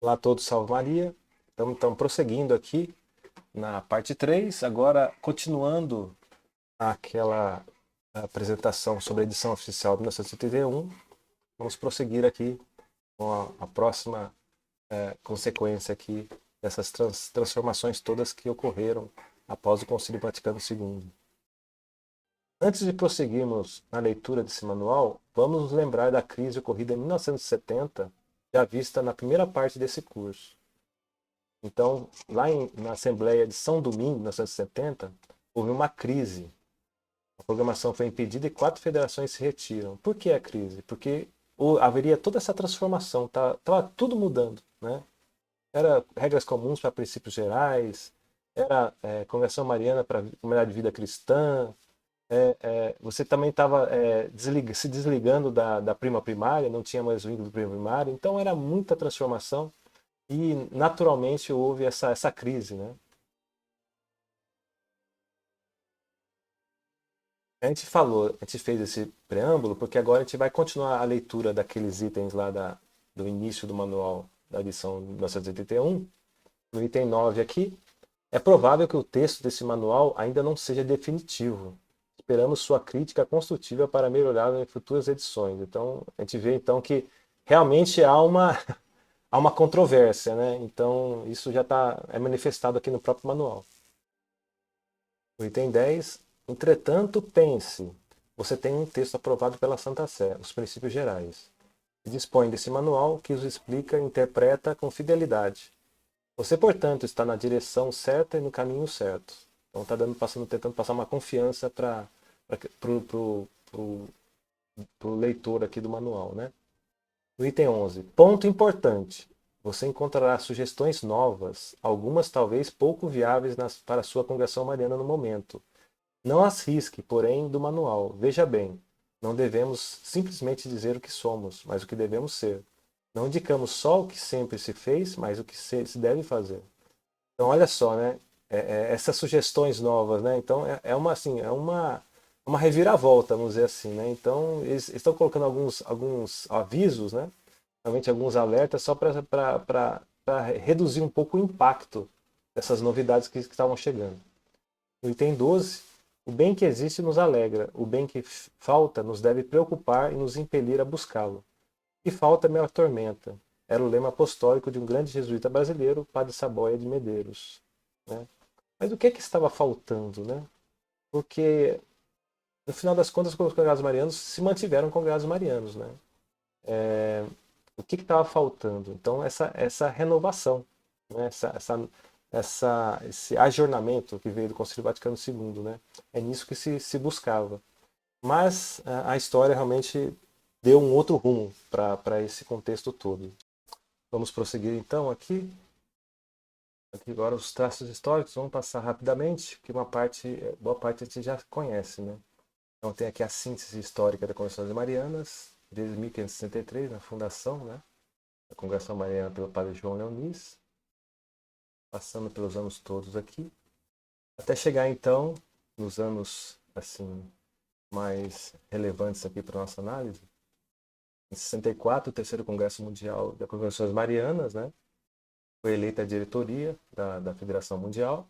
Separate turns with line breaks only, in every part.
Olá a todos, salve Maria. Estamos prosseguindo aqui na parte 3, agora continuando aquela apresentação sobre a edição oficial de 1981. Vamos prosseguir aqui com a próxima consequência aqui dessas transformações todas que ocorreram após o Concílio Vaticano II. Antes de prosseguirmos na leitura desse manual, vamos nos lembrar da crise ocorrida em 1970, já vista na primeira parte desse curso. Então, na Assembleia de São Domingos, em 1970, houve uma crise. A programação foi impedida e 4 federações se retiram. Por que a crise? Porque haveria toda essa transformação, estava tudo mudando, né? Era regras comuns para princípios gerais, era Congregação Mariana para comunidade de vida cristã, você também estava se desligando da prima primária, não tinha mais vínculo do prima primária, então era muita transformação e naturalmente houve essa crise, né? A gente fez esse preâmbulo porque agora a gente vai continuar a leitura daqueles itens lá do início do manual da edição de 1981, no item 9 aqui. É provável que o texto desse manual ainda não seja definitivo. Esperamos sua crítica construtiva para melhorar em futuras edições. Então, a gente vê então que realmente há uma controvérsia, né? Então, isso já é manifestado aqui no próprio manual. O item 10. Entretanto, pense, você tem um texto aprovado pela Santa Sé, os princípios gerais. E dispõe desse manual que os explica e interpreta com fidelidade. Você, portanto, está na direção certa e no caminho certo. Então está tentando passar uma confiança para o leitor aqui do manual, né? No item 11. Ponto importante. Você encontrará sugestões novas, algumas talvez pouco viáveis para a sua congregação mariana no momento. Não as risque, porém, do manual. Veja bem, não devemos simplesmente dizer o que somos, mas o que devemos ser. Não indicamos só o que sempre se fez, mas o que se deve fazer. Então, olha só, né? Essas sugestões novas, né? Então, uma reviravolta, vamos dizer assim, né? Então, eles estão colocando alguns avisos, né? Realmente alguns alertas só para reduzir um pouco o impacto dessas novidades que estavam chegando. No item 12, o bem que existe nos alegra, o bem que falta nos deve preocupar e nos impelir a buscá-lo. E falta me atormenta. Era o lema apostólico de um grande jesuíta brasileiro, Padre Saboia de Medeiros. Né? Mas o que estava faltando? Né? Porque, no final das contas, os congregados marianos se mantiveram congregados marianos. Né? O que estava faltando? Então, essa renovação, né? Esse ajornamento que veio do Concílio Vaticano II. Né? É nisso que se buscava. Mas a história realmente deu um outro rumo para esse contexto todo. Vamos prosseguir então aqui. Aqui agora os traços históricos, vamos passar rapidamente, porque boa parte a gente já conhece, né? Então tem aqui a síntese histórica da Congregação de Marianas, desde 1563, na fundação, né? Da Congregação Mariana pelo Padre João Leonis, passando pelos anos todos aqui, até chegar então nos anos assim mais relevantes aqui para nossa análise. Em 64, o terceiro Congresso Mundial das Congregações Marianas, né? Foi eleita a diretoria da Federação Mundial.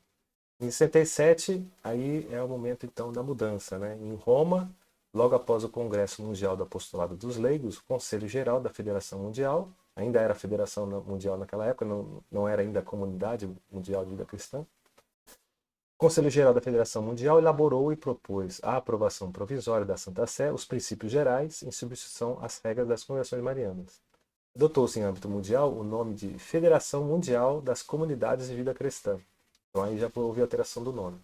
Em 67, aí é o momento então da mudança, né? Em Roma, logo após o Congresso Mundial do Apostolado dos Leigos, o Conselho Geral da Federação Mundial, ainda era a Federação Mundial naquela época, não era ainda a Comunidade Mundial de Vida Cristã. O Conselho Geral da Federação Mundial elaborou e propôs à aprovação provisória da Santa Sé os princípios gerais em substituição às regras das Congregações Marianas. Adotou-se em âmbito mundial o nome de Federação Mundial das Comunidades de Vida Cristã. Então aí já houve alteração do nome.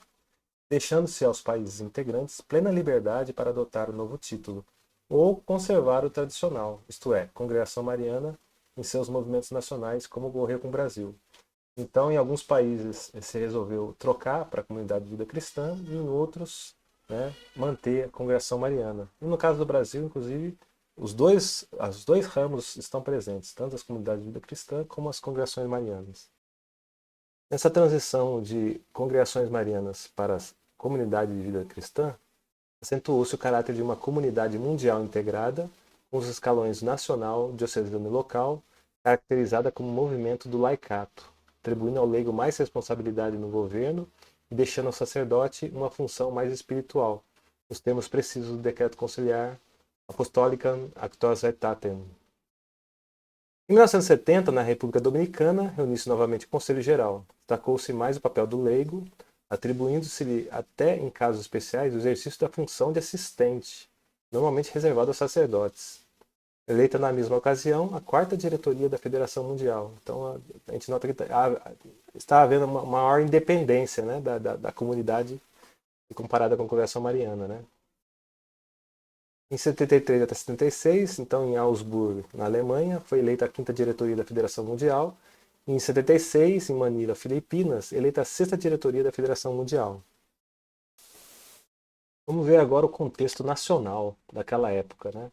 Deixando-se aos países integrantes plena liberdade para adotar o novo título, ou conservar o tradicional, isto é, Congregação Mariana, em seus movimentos nacionais, como ocorreu com o Brasil. Então, em alguns países se resolveu trocar para a Comunidade de Vida Cristã e em outros, né, manter a Congregação Mariana. E no caso do Brasil, inclusive, os dois ramos estão presentes, tanto as comunidades de vida cristã como as congregações marianas. Nessa transição de congregações marianas para a comunidade de vida cristã, acentuou-se o caráter de uma comunidade mundial integrada, com os escalões nacional, diocesano e local, caracterizada como movimento do laicato, atribuindo ao leigo mais responsabilidade no governo e deixando ao sacerdote uma função mais espiritual, nos termos precisos do decreto conciliar Apostolicam Actos Aetatem. Em 1970, na República Dominicana, reuniu-se novamente o Conselho Geral. Destacou-se mais o papel do leigo, atribuindo-se-lhe, até em casos especiais, o exercício da função de assistente, normalmente reservado aos sacerdotes. Eleita na mesma ocasião a quarta diretoria da Federação Mundial. Então a gente nota que está havendo uma maior independência, né, da comunidade comparada com a Congregação Mariana, né? Em 73 até 76, então em Augsburg, na Alemanha, foi eleita a quinta diretoria da Federação Mundial. E em 76, em Manila, Filipinas, eleita a sexta diretoria da Federação Mundial. Vamos ver agora o contexto nacional daquela época, né?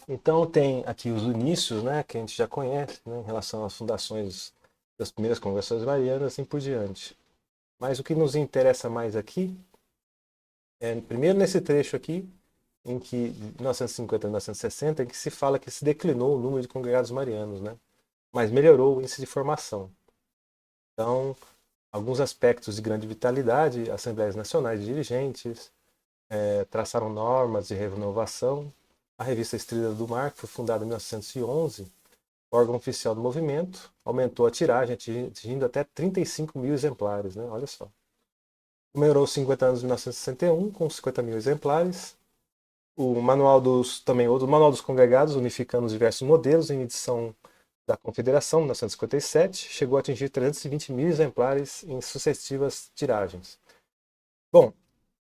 Então tem aqui os inícios, né, que a gente já conhece, né, em relação às fundações das primeiras congregações marianas e assim por diante. Mas o que nos interessa mais aqui é, primeiro nesse trecho aqui, em que, de 1950 a 1960, em que se fala que se declinou o número de congregados marianos, né, mas melhorou o índice de formação. Então, alguns aspectos de grande vitalidade, assembleias nacionais de dirigentes, traçaram normas de renovação. A revista Estrela do Mar, que foi fundada em 1911, órgão oficial do movimento, aumentou a tiragem, atingindo até 35 mil exemplares, né? Olha só. Comemorou os 50 anos de 1961, com 50 mil exemplares. O manual o Manual dos Congregados, unificando os diversos modelos, em edição da Confederação, 1957, chegou a atingir 320 mil exemplares em sucessivas tiragens. Bom,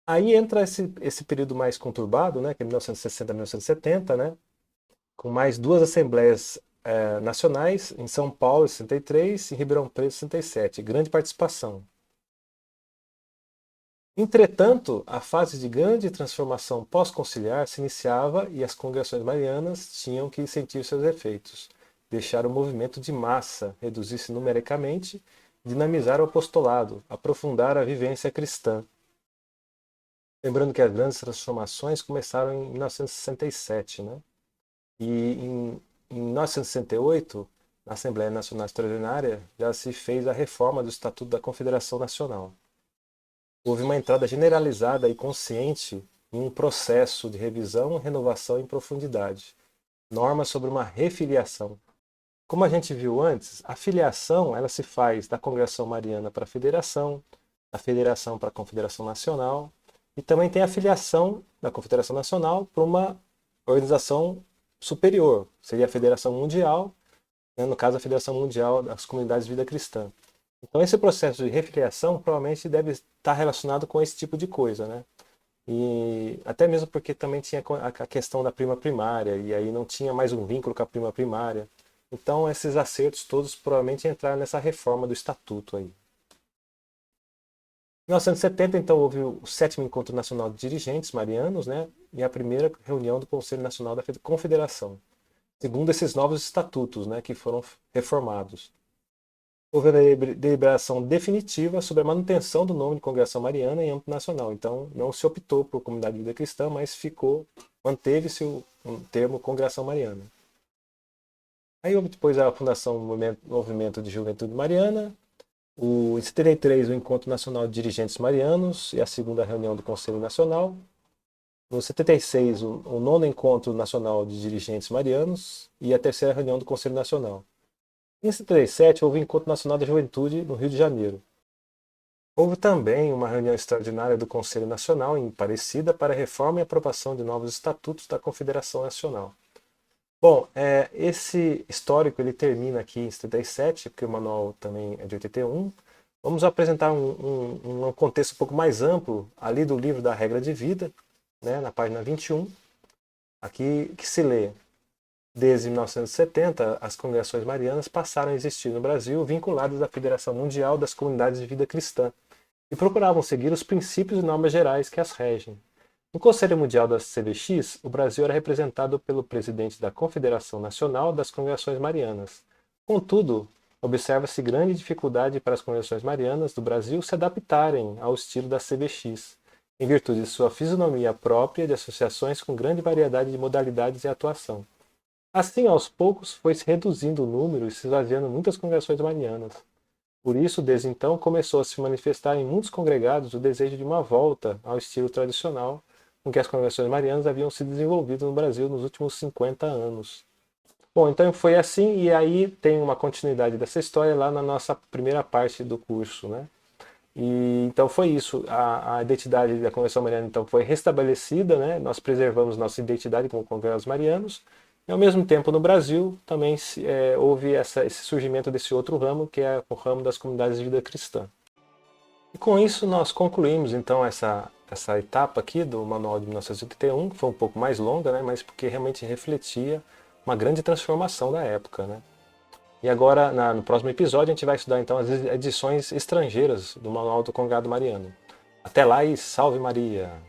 aí entra esse período mais conturbado, né, que é 1960 a 1970, né, com mais duas assembleias nacionais, em São Paulo, em 63, e em Ribeirão Preto, em 67. Grande participação. Entretanto, a fase de grande transformação pós-conciliar se iniciava e as congregações marianas tinham que sentir seus efeitos, deixar o movimento de massa, reduzir-se numericamente, dinamizar o apostolado, aprofundar a vivência cristã. Lembrando que as grandes transformações começaram em 1967, né? E em 1968, na Assembleia Nacional Extraordinária, já se fez a reforma do Estatuto da Confederação Nacional. Houve uma entrada generalizada e consciente em um processo de revisão, renovação em profundidade. Normas sobre uma refiliação. Como a gente viu antes, a filiação ela se faz da Congregação Mariana para a Federação, da Federação para a Confederação Nacional, e também tem a filiação da Confederação Nacional para uma organização superior, seria a Federação Mundial, né, no caso a Federação Mundial das Comunidades de Vida Cristã. Então esse processo de refiliação provavelmente deve estar relacionado com esse tipo de coisa, né? E até mesmo porque também tinha a questão da prima primária, e aí não tinha mais um vínculo com a prima primária. Então esses acertos todos provavelmente entraram nessa reforma do estatuto aí. Em 1970, então, houve o 7º Encontro Nacional de Dirigentes Marianos, né, e a primeira reunião do Conselho Nacional da Confederação, segundo esses novos estatutos, né, que foram reformados. Houve a deliberação definitiva sobre a manutenção do nome de Congregação Mariana em âmbito nacional. Então, não se optou por Comunidade de Vida Cristã, mas manteve-se o termo Congregação Mariana. Aí houve depois a fundação do Movimento de Juventude Mariana, em 73, o Encontro Nacional de Dirigentes Marianos e a segunda reunião do Conselho Nacional. No 76, o 9º Encontro Nacional de Dirigentes Marianos e a terceira reunião do Conselho Nacional. Em 77, houve o Encontro Nacional da Juventude no Rio de Janeiro. Houve também uma reunião extraordinária do Conselho Nacional em Aparecida para a reforma e aprovação de novos estatutos da Confederação Nacional. Bom, esse histórico ele termina aqui em 77, porque o manual também é de 81. Vamos apresentar um contexto um pouco mais amplo ali do livro da Regra de Vida, né, na página 21, aqui que se lê: desde 1970, as congregações marianas passaram a existir no Brasil vinculadas à Federação Mundial das Comunidades de Vida Cristã e procuravam seguir os princípios e normas gerais que as regem. No Conselho Mundial da CBX, o Brasil era representado pelo presidente da Confederação Nacional das Congregações Marianas. Contudo, observa-se grande dificuldade para as congregações marianas do Brasil se adaptarem ao estilo da CBX, em virtude de sua fisionomia própria de associações com grande variedade de modalidades e atuação. Assim, aos poucos, foi se reduzindo o número e se esvaziando muitas congregações marianas. Por isso, desde então, começou a se manifestar em muitos congregados o desejo de uma volta ao estilo tradicional com que as congregações marianas haviam se desenvolvido no Brasil nos últimos 50 anos. Bom, então foi assim, e aí tem uma continuidade dessa história lá na nossa primeira parte do curso, né? E então foi isso, a identidade da Convenção Mariana então foi restabelecida, né? Nós preservamos nossa identidade como congregados marianos, e ao mesmo tempo no Brasil também houve esse surgimento desse outro ramo, que é o ramo das comunidades de vida cristã. E com isso nós concluímos então essa etapa aqui do Manual de 1981, que foi um pouco mais longa, né? Mas porque realmente refletia uma grande transformação da época, né? E agora, no próximo episódio, a gente vai estudar então as edições estrangeiras do Manual do Congregado Mariano. Até lá e salve Maria!